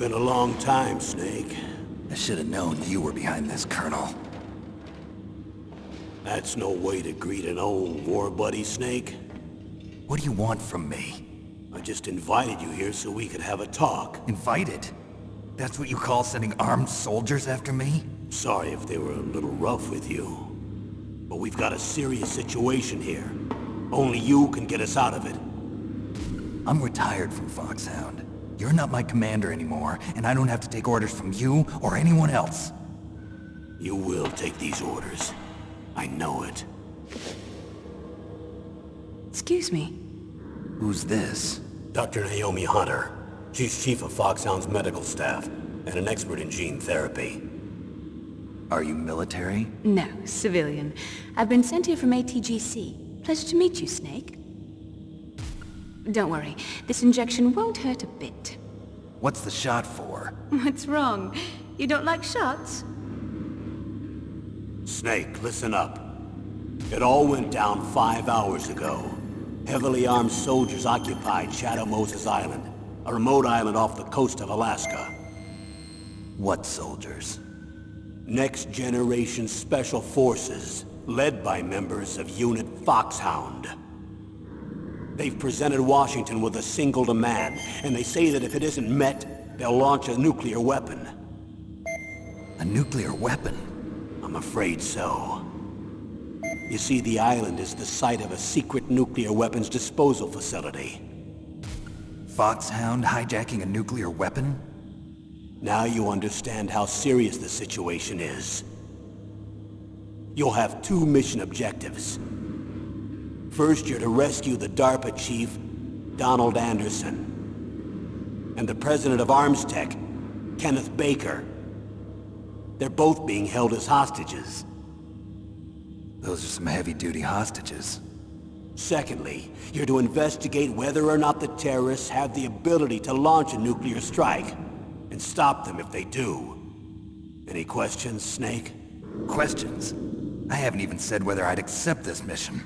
been a long time, Snake. I should have known you were behind this, Colonel. That's no way to greet an old war buddy, Snake. What do you want from me? I just invited you here so we could have a talk. Invited? That's what you call sending armed soldiers after me? Sorry if they were a little rough with you. But we've got a serious situation here. Only you can get us out of it. I'm retired from Foxhound. You're not my commander anymore, and I don't have to take orders from you or anyone else. You will take these orders. I know it. Excuse me. Who's this? Dr. Naomi Hunter. She's chief of Foxhound's medical staff, and an expert in gene therapy. Are you military? No, civilian. I've been sent here from ATGC. Pleasure to meet you, Snake. Don't worry, this injection won't hurt a bit. What's the shot for? What's wrong? You don't like shots? Snake, listen up. It all went down 5 hours ago. Heavily armed soldiers occupied Shadow Moses Island, a remote island off the coast of Alaska. What soldiers? Next Generation Special Forces, led by members of Unit Foxhound. They've presented Washington with a single demand, and they say that if it isn't met, they'll launch a nuclear weapon. A nuclear weapon? I'm afraid so. You see, the island is the site of a secret nuclear weapons disposal facility. Foxhound hijacking a nuclear weapon? Now you understand how serious the situation is. You'll have 2 mission objectives. First, you're to rescue the DARPA chief, Donald Anderson, and the president of Armstech, Kenneth Baker. They're both being held as hostages. Those are some heavy-duty hostages. Secondly, you're to investigate whether or not the terrorists have the ability to launch a nuclear strike, and stop them if they do. Any questions, Snake? Questions? I haven't even said whether I'd accept this mission.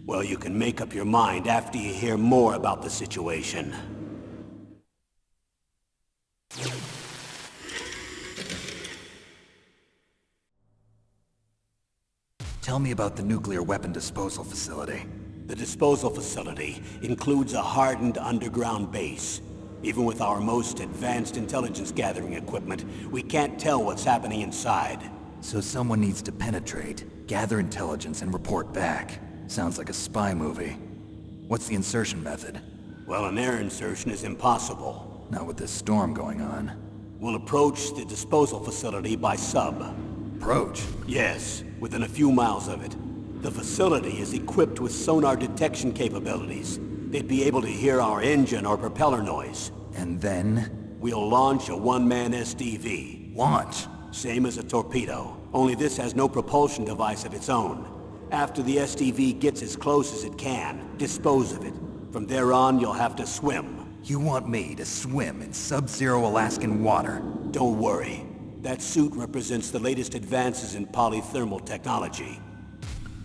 Well, you can make up your mind after you hear more about the situation. Tell me about the nuclear weapon disposal facility. The disposal facility includes a hardened underground base. Even with our most advanced intelligence gathering equipment, we can't tell what's happening inside. So someone needs to penetrate, gather intelligence, and report back. Sounds like a spy movie. What's the insertion method? Well, an air insertion is impossible. Not with this storm going on. We'll approach the disposal facility by sub. Approach? Yes, within a few miles of it. The facility is equipped with sonar detection capabilities. They'd be able to hear our engine or propeller noise. And then? We'll launch a one-man SDV. Launch? Same as a torpedo, only this has no propulsion device of its own. After the SDV gets as close as it can, dispose of it. From there on, you'll have to swim. You want me to swim in sub-zero Alaskan water? Don't worry. That suit represents the latest advances in polythermal technology.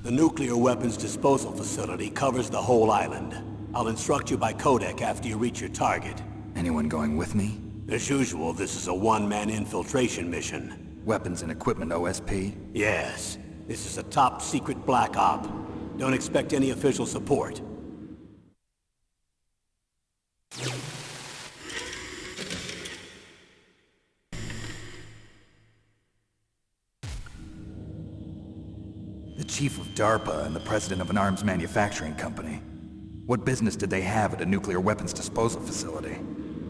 The nuclear weapons disposal facility covers the whole island. I'll instruct you by codec after you reach your target. Anyone going with me? As usual, this is a one-man infiltration mission. Weapons and equipment OSP? Yes. This is a top-secret black op. Don't expect any official support. The chief of DARPA and the president of an arms manufacturing company. What business did they have at a nuclear weapons disposal facility?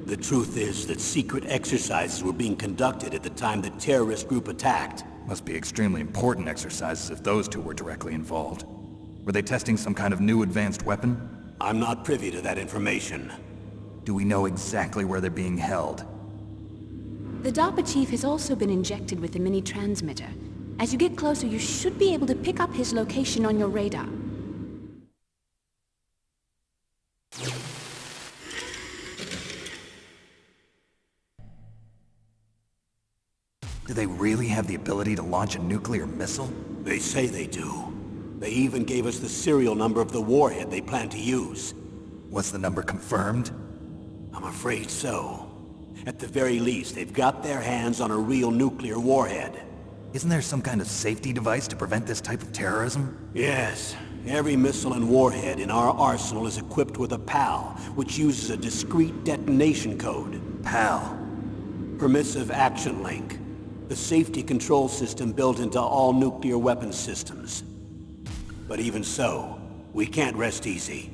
The truth is that secret exercises were being conducted at the time the terrorist group attacked. Must be extremely important exercises if those two were directly involved. Were they testing some kind of new advanced weapon? I'm not privy to that information. Do we know exactly where they're being held? The DARPA chief has also been injected with a mini transmitter. As you get closer, you should be able to pick up his location on your radar. Do they really have the ability to launch a nuclear missile? They say they do. They even gave us the serial number of the warhead they plan to use. Was the number confirmed? I'm afraid so. At the very least, they've got their hands on a real nuclear warhead. Isn't there some kind of safety device to prevent this type of terrorism? Yes. Every missile and warhead in our arsenal is equipped with a PAL, which uses a discrete detonation code. PAL. Permissive Action Link. The safety control system built into all nuclear weapons systems. But even so, we can't rest easy.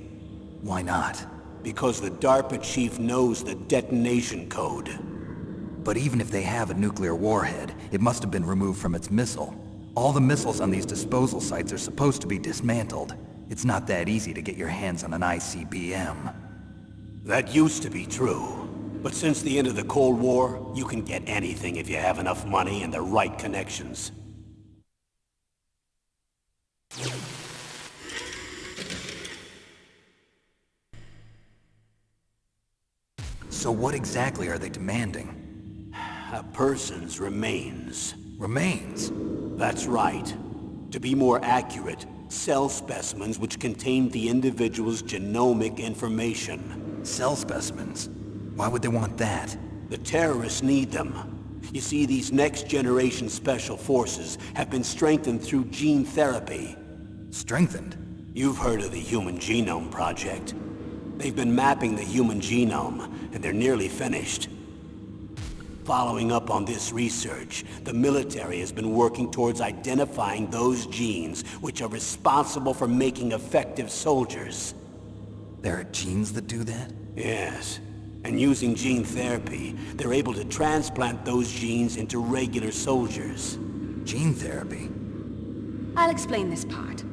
Why not? Because the DARPA chief knows the detonation code. But even if they have a nuclear warhead, it must have been removed from its missile. All the missiles on these disposal sites are supposed to be dismantled. It's not that easy to get your hands on an ICBM. That used to be true. But since the end of the Cold War, you can get anything if you have enough money and the right connections. So what exactly are they demanding? A person's remains. Remains? That's right. To be more accurate, cell specimens which contain the individual's genomic information. Cell specimens? Why would they want that? The terrorists need them. You see, these next-generation special forces have been strengthened through gene therapy. Strengthened? You've heard of the Human Genome Project. They've been mapping the human genome, and they're nearly finished. Following up on this research, the military has been working towards identifying those genes which are responsible for making effective soldiers. There are genes that do that? Yes. And using gene therapy, they're able to transplant those genes into regular soldiers. Gene therapy? I'll explain this part.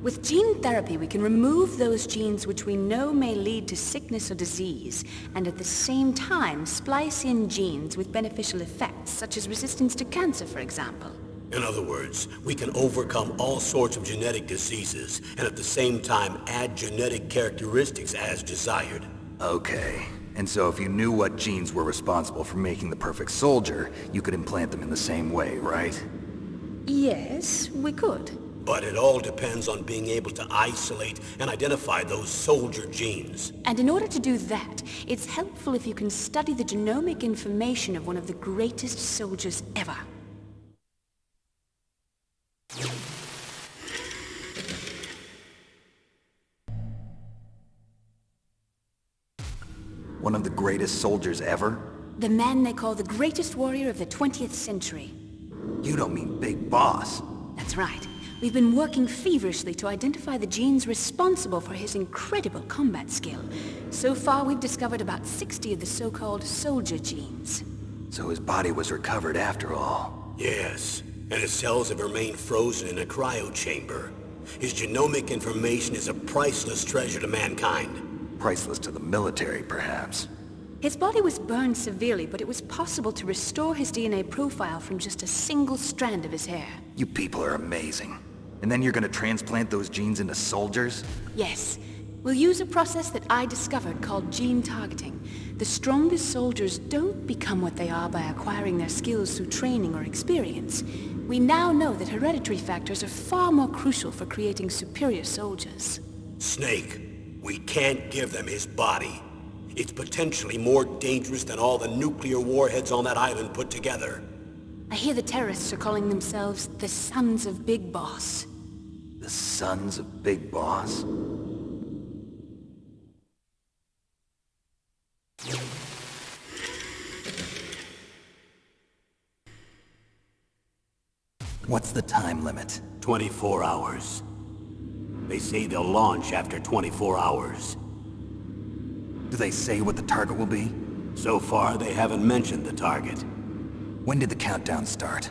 With gene therapy, we can remove those genes which we know may lead to sickness or disease, and at the same time splice in genes with beneficial effects, such as resistance to cancer, for example. In other words, we can overcome all sorts of genetic diseases, and at the same time add genetic characteristics as desired. Okay. And so if you knew what genes were responsible for making the perfect soldier, you could implant them in the same way, right? Yes, we could. But it all depends on being able to isolate and identify those soldier genes. And in order to do that, it's helpful if you can study the genomic information of one of the greatest soldiers ever. One of the greatest soldiers ever? The man they call the greatest warrior of the 20th century. You don't mean Big Boss. That's right. We've been working feverishly to identify the genes responsible for his incredible combat skill. So far, we've discovered about 60 of the so-called soldier genes. So his body was recovered after all. Yes, and his cells have remained frozen in a cryo chamber. His genomic information is a priceless treasure to mankind. Priceless to the military, perhaps. His body was burned severely, but it was possible to restore his DNA profile from just a single strand of his hair. You people are amazing. And then you're gonna transplant those genes into soldiers? Yes. We'll use a process that I discovered called gene targeting. The strongest soldiers don't become what they are by acquiring their skills through training or experience. We now know that hereditary factors are far more crucial for creating superior soldiers. Snake, we can't give them his body. It's potentially more dangerous than all the nuclear warheads on that island put together. I hear the terrorists are calling themselves the Sons of Big Boss. The Sons of Big Boss? What's the time limit? 24 hours. They say they'll launch after 24 hours. Do they say what the target will be? So far, they haven't mentioned the target. When did the countdown start?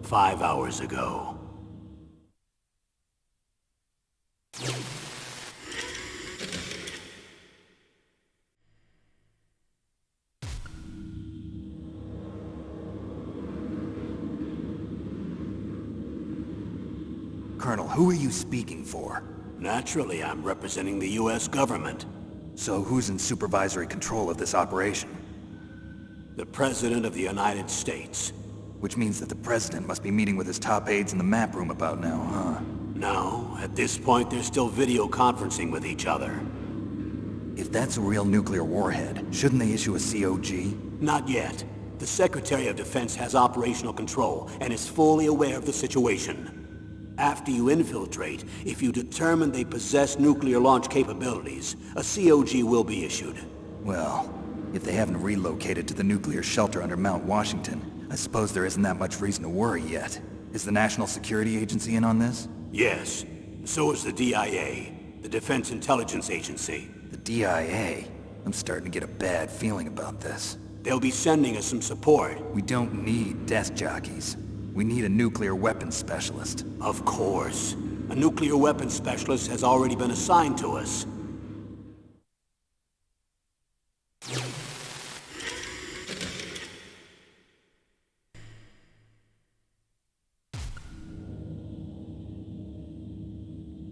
5 hours ago. Colonel, who are you speaking for? Naturally, I'm representing the U.S. government. So who's in supervisory control of this operation? The President of the United States. Which means that the President must be meeting with his top aides in the map room about now, huh? No, at this point they're still video conferencing with each other. If that's a real nuclear warhead, shouldn't they issue a COG? Not yet. The Secretary of Defense has operational control and is fully aware of the situation. After you infiltrate, if you determine they possess nuclear launch capabilities, a COG will be issued. Well, if they haven't relocated to the nuclear shelter under Mount Washington, I suppose there isn't that much reason to worry yet. Is the National Security Agency in on this? Yes. So is the DIA, the Defense Intelligence Agency. The DIA? I'm starting to get a bad feeling about this. They'll be sending us some support. We don't need desk jockeys. We need a nuclear weapons specialist. Of course. A nuclear weapons specialist has already been assigned to us.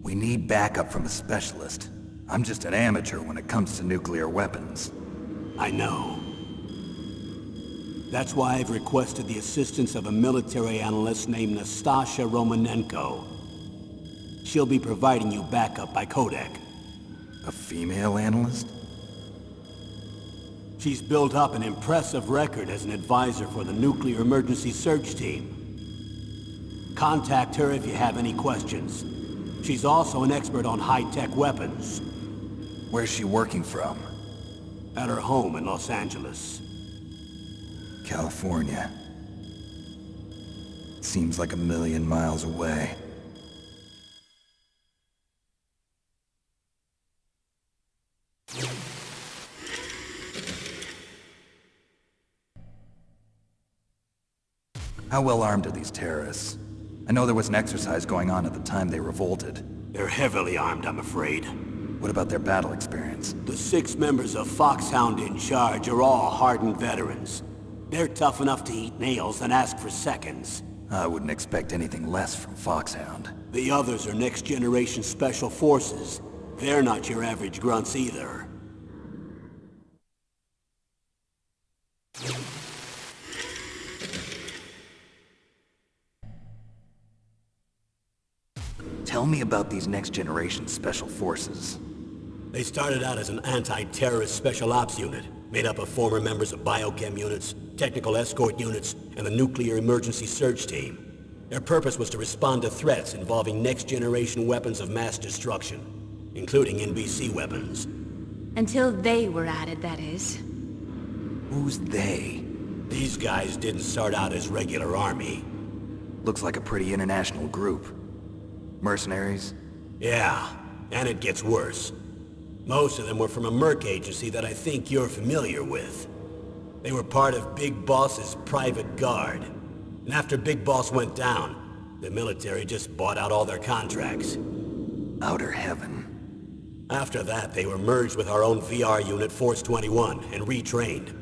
We need backup from a specialist. I'm just an amateur when it comes to nuclear weapons. I know. That's why I've requested the assistance of a military analyst named Nastasha Romanenko. She'll be providing you backup by codec. A female analyst? She's built up an impressive record as an advisor for the Nuclear Emergency Search Team. Contact her if you have any questions. She's also an expert on high-tech weapons. Where's she working from? At her home in Los Angeles. California. Seems like a million miles away. How well armed are these terrorists? I know there was an exercise going on at the time they revolted. They're heavily armed, I'm afraid. What about their battle experience? The 6 members of Foxhound in charge are all hardened veterans. They're tough enough to eat nails and ask for seconds. I wouldn't expect anything less from Foxhound. The others are next-generation special forces. They're not your average grunts either. Tell me about these next-generation special forces. They started out as an anti-terrorist special ops unit, made up of former members of biochem units, technical escort units, and the Nuclear Emergency Search Team. Their purpose was to respond to threats involving next-generation weapons of mass destruction, including NBC weapons. Until they were added, that is. Who's they? These guys didn't start out as regular army. Looks like a pretty international group. Mercenaries? Yeah, and it gets worse. Most of them were from a merc agency that I think you're familiar with. They were part of Big Boss's private guard. And after Big Boss went down, the military just bought out all their contracts. Outer heaven. After that, they were merged with our own VR unit, Force 21, and retrained.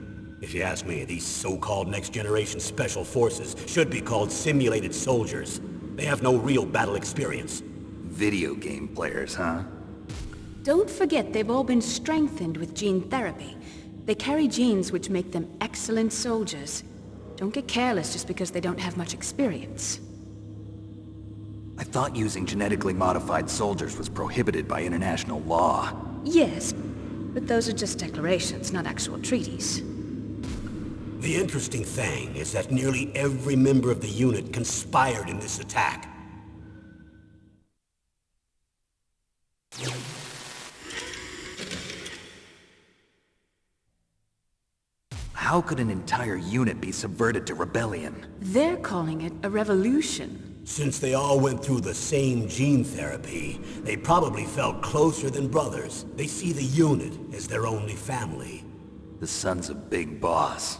If you ask me, these so-called next-generation special forces should be called simulated soldiers. They have no real battle experience. Video game players, huh? Don't forget they've all been strengthened with gene therapy. They carry genes which make them excellent soldiers. Don't get careless just because they don't have much experience. I thought using genetically modified soldiers was prohibited by international law. Yes, but those are just declarations, not actual treaties. The interesting thing is that nearly every member of the unit conspired in this attack. How could an entire unit be subverted to rebellion? They're calling it a revolution. Since they all went through the same gene therapy, they probably felt closer than brothers. They see the unit as their only family. The sons of Big Boss.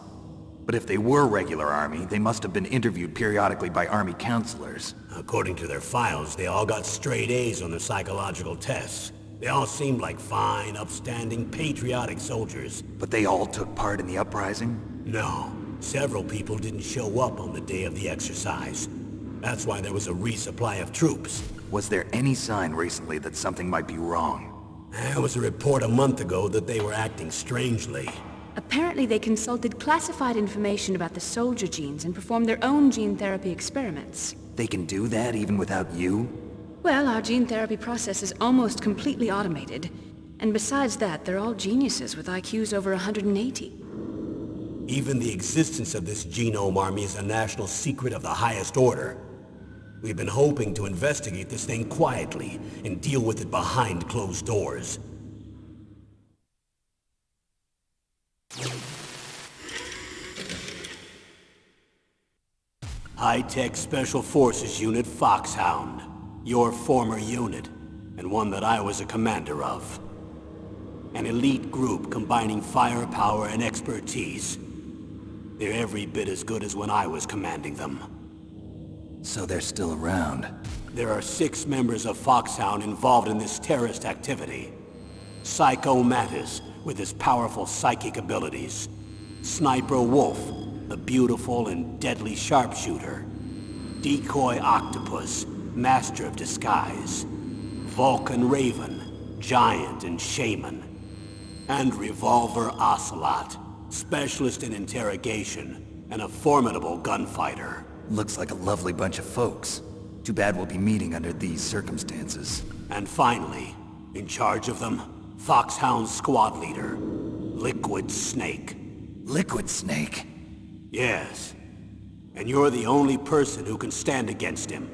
But if they were regular army, they must have been interviewed periodically by army counselors. According to their files, they all got straight A's on their psychological tests. They all seemed like fine, upstanding, patriotic soldiers. But they all took part in the uprising? No. Several people didn't show up on the day of the exercise. That's why there was a resupply of troops. Was there any sign recently that something might be wrong? There was a report a month ago that they were acting strangely. Apparently they consulted classified information about the soldier genes and performed their own gene therapy experiments. They can do that even without you? Well, our gene therapy process is almost completely automated. And besides that, they're all geniuses with IQs over 180. Even the existence of this genome army is a national secret of the highest order. We've been hoping to investigate this thing quietly and deal with it behind closed doors. High-Tech Special Forces Unit Foxhound. Your former unit, and one that I was a commander of. An elite group combining firepower and expertise. They're every bit as good as when I was commanding them. So they're still around. There are 6 members of Foxhound involved in this terrorist activity. Psycho Mantis, with his powerful psychic abilities. Sniper Wolf, the beautiful and deadly sharpshooter. Decoy Octopus, master of disguise. Vulcan Raven, giant and shaman. And Revolver Ocelot, specialist in interrogation and a formidable gunfighter. Looks like a lovely bunch of folks. Too bad we'll be meeting under these circumstances. And finally, in charge of them, Foxhound's squad leader, Liquid Snake. Liquid Snake? Yes. And you're the only person who can stand against him.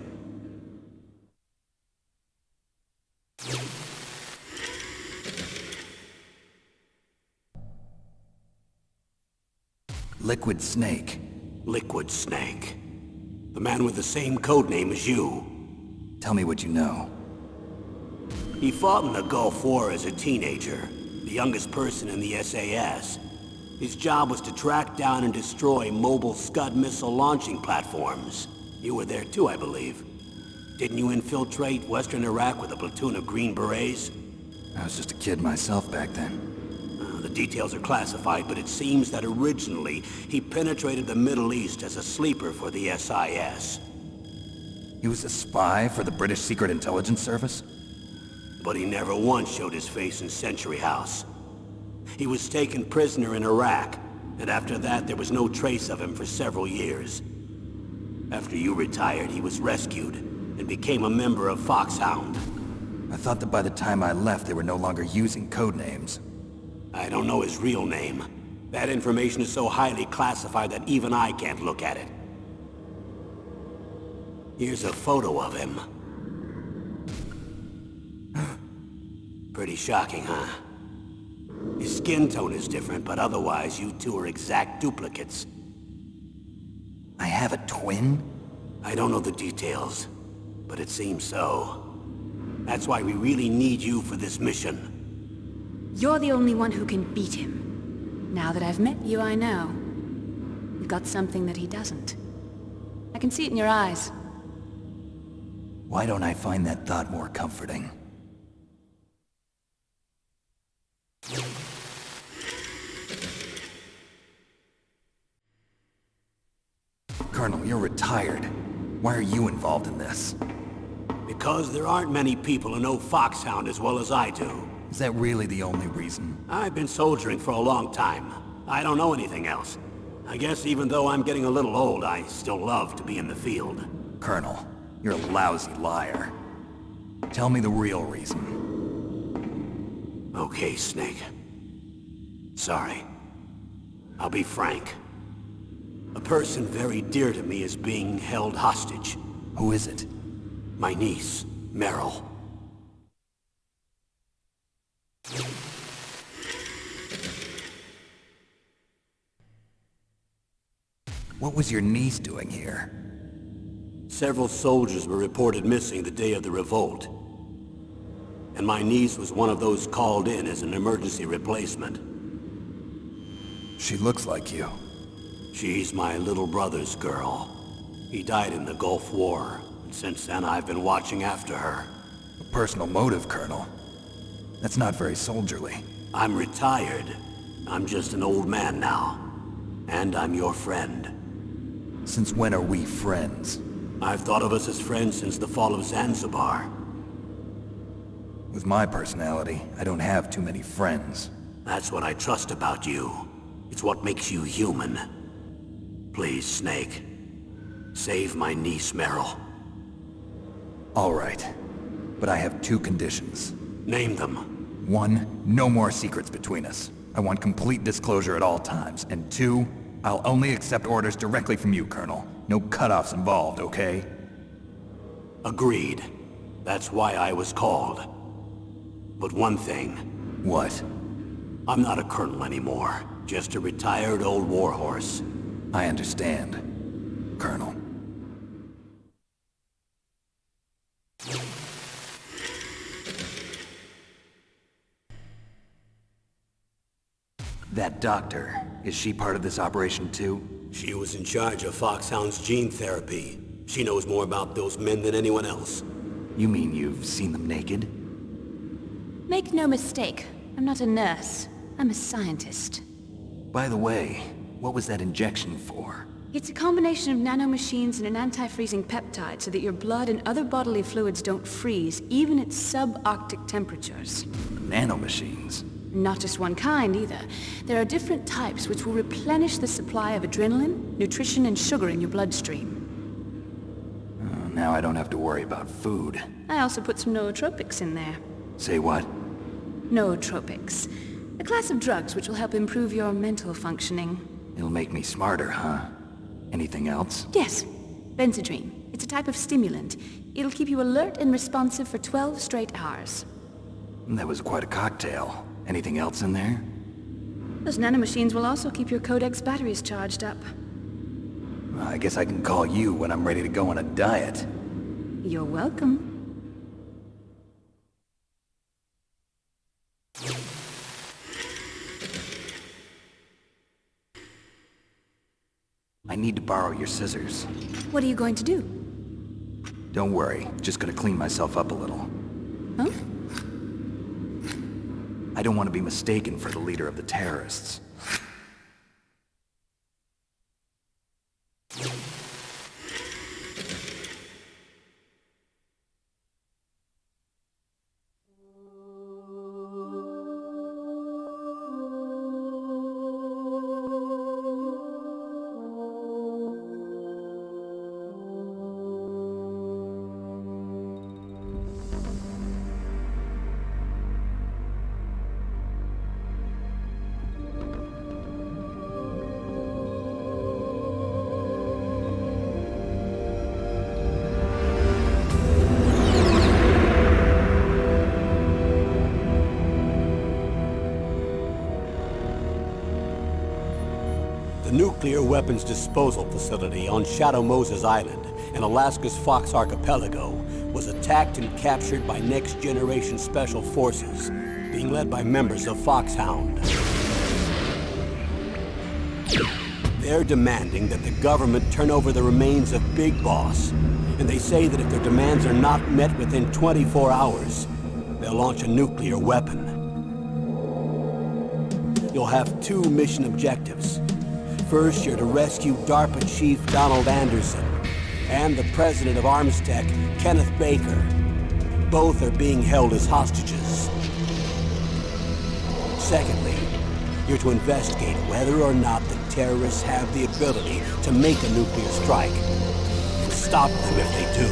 Liquid Snake. Liquid Snake. The man with the same codename as you. Tell me what you know. He fought in the Gulf War as a teenager, the youngest person in the SAS. His job was to track down and destroy mobile Scud missile launching platforms. You were there too, I believe. Didn't you infiltrate Western Iraq with a platoon of Green Berets? I was just a kid myself back then. The details are classified, but it seems that originally he penetrated the Middle East as a sleeper for the SIS. He was a spy for the British Secret Intelligence Service? But he never once showed his face in Century House. He was taken prisoner in Iraq, and after that there was no trace of him for several years. After you retired, he was rescued and became a member of Foxhound. I thought that by the time I left they were no longer using codenames. I don't know his real name. That information is so highly classified that even I can't look at it. Here's a photo of him. Pretty shocking, huh? His skin tone is different, but otherwise you two are exact duplicates. I have a twin? I don't know the details, but it seems so. That's why we really need you for this mission. You're the only one who can beat him. Now that I've met you, I know. You've got something that he doesn't. I can see it in your eyes. Why don't I find that thought more comforting? Colonel, you're retired. Why are you involved in this? Because there aren't many people who know Foxhound as well as I do. Is that really the only reason? I've been soldiering for a long time. I don't know anything else. I guess even though I'm getting a little old, I still love to be in the field. Colonel, you're a lousy liar. Tell me the real reason. Okay, Snake. Sorry. I'll be frank. A person very dear to me is being held hostage. Who is it? My niece, Meryl. What was your niece doing here? Several soldiers were reported missing the day of the revolt. And my niece was one of those called in as an emergency replacement. She looks like you. She's my little brother's girl. He died in the Gulf War, and since then I've been watching after her. A personal motive, Colonel. That's not very soldierly. I'm retired. I'm just an old man now. And I'm your friend. Since when are we friends? I've thought of us as friends since the fall of Zanzibar. With my personality, I don't have too many friends. That's what I trust about you. It's what makes you human. Please, Snake. Save my niece, Meryl. All right. But I have 2 conditions. Name them. 1, no more secrets between us. I want complete disclosure at all times. And 2, I'll only accept orders directly from you, Colonel. No cutoffs involved, okay? Agreed. That's why I was called. But one thing, What? I'm not a colonel anymore. Just a retired old warhorse. I understand, Colonel. That doctor, is she part of this operation too? She was in charge of Foxhound's gene therapy. She knows more about those men than anyone else. You mean you've seen them naked? Make no mistake, I'm not a nurse. I'm a scientist. By the way, what was that injection for? It's a combination of nanomachines and an anti-freezing peptide so that your blood and other bodily fluids don't freeze, even at subarctic temperatures. Nanomachines? Not just one kind, either. There are different types which will replenish the supply of adrenaline, nutrition, and sugar in your bloodstream. Now I don't have to worry about food. I also put some nootropics in there. Say what? Nootropics. A class of drugs which will help improve your mental functioning. It'll make me smarter, huh? Anything else? Yes. Benzedrine. It's a type of stimulant. It'll keep you alert and responsive for 12 straight hours. That was quite a cocktail. Anything else in there? Those nanomachines will also keep your Codex batteries charged up. Well, I guess I can call you when I'm ready to go on a diet. You're welcome. I need to borrow your scissors. What are you going to do? Don't worry, just gonna clean myself up a little. Huh? I don't want to be mistaken for the leader of the terrorists. The nuclear weapons disposal facility on Shadow Moses Island in Alaska's Fox Archipelago was attacked and captured by next-generation special forces, being led by members of Foxhound. They're demanding that the government turn over the remains of Big Boss, and they say that if their demands are not met within 24 hours, they'll launch a nuclear weapon. You'll have two mission objectives. First, you're to rescue DARPA Chief Donald Anderson and the president of Armstech, Kenneth Baker. Both are being held as hostages. Secondly, you're to investigate whether or not the terrorists have the ability to make a nuclear strike and stop them if they do.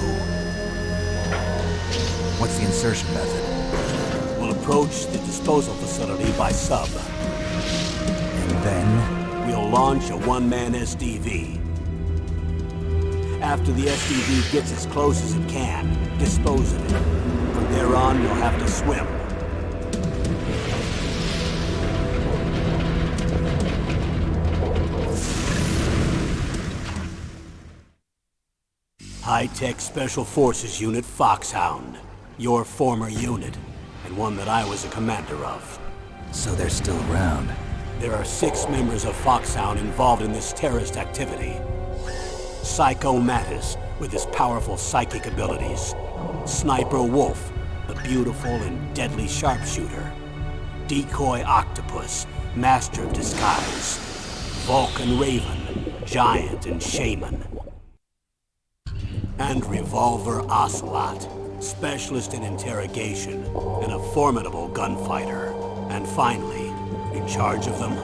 What's the insertion method? We'll approach the disposal facility by sub. And then? We'll launch a one-man SDV. After the SDV gets as close as it can, dispose of it. From there on, you'll have to swim. High-Tech Special Forces Unit Foxhound. Your former unit, and one that I was a commander of. So they're still around. There are 6 members of Foxhound involved in this terrorist activity. Psycho Mattis, with his powerful psychic abilities. Sniper Wolf, the beautiful and deadly sharpshooter. Decoy Octopus, master of disguise. Vulcan Raven, giant and shaman. And Revolver Ocelot, specialist in interrogation and a formidable gunfighter. And finally, in charge of them,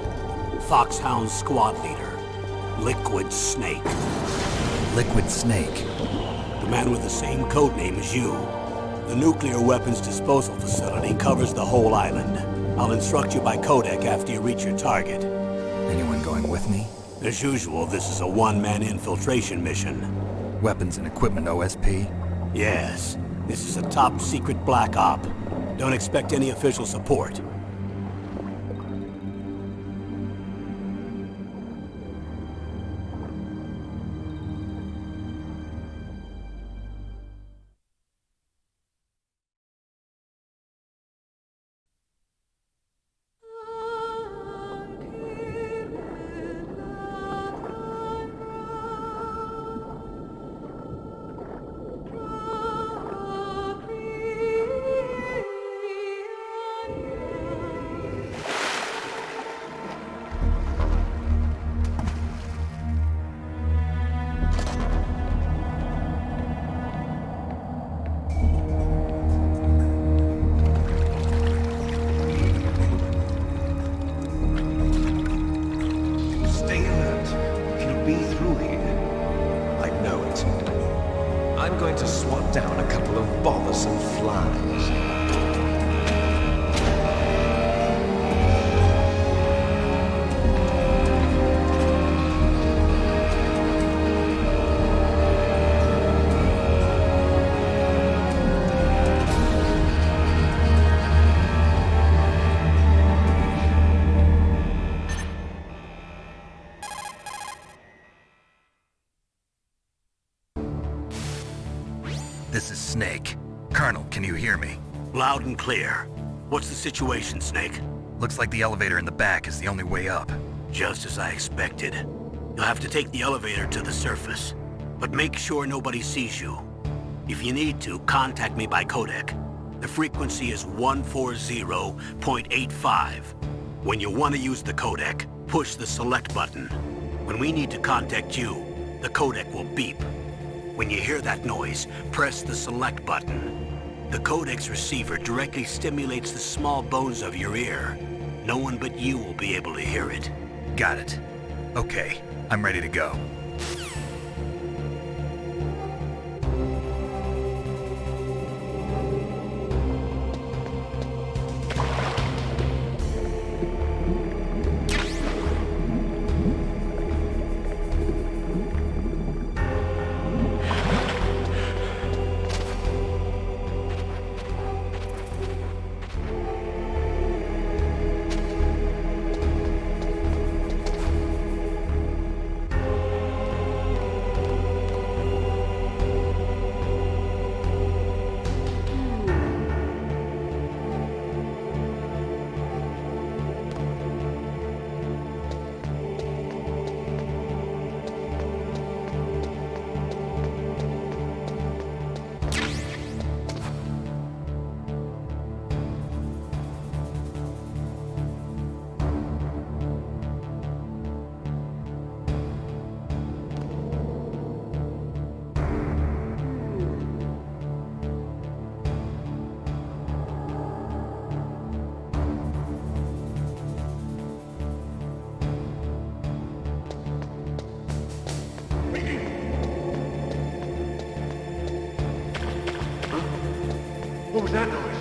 Foxhound's squad leader, Liquid Snake. Liquid Snake? The man with the same codename as you. The nuclear weapons disposal facility covers the whole island. I'll instruct you by codec after you reach your target. Anyone going with me? As usual, this is a one-man infiltration mission. Weapons and equipment OSP? Yes, this is a top-secret black op. Don't expect any official support. Stay alert. He'll be through here. I know it. I'm going to swat down a couple of bothersome flies. This is Snake. Colonel, can you hear me? Loud and clear. What's the situation, Snake? Looks like the elevator in the back is the only way up. Just as I expected. You'll have to take the elevator to the surface. But make sure nobody sees you. If you need to, contact me by codec. The frequency is 140.85. When you want to use the codec, push the select button. When we need to contact you, the codec will beep. When you hear that noise, press the select button. The codec's receiver directly stimulates the small bones of your ear. No one but you will be able to hear it. Got it. Okay, I'm ready to go. What was that noise?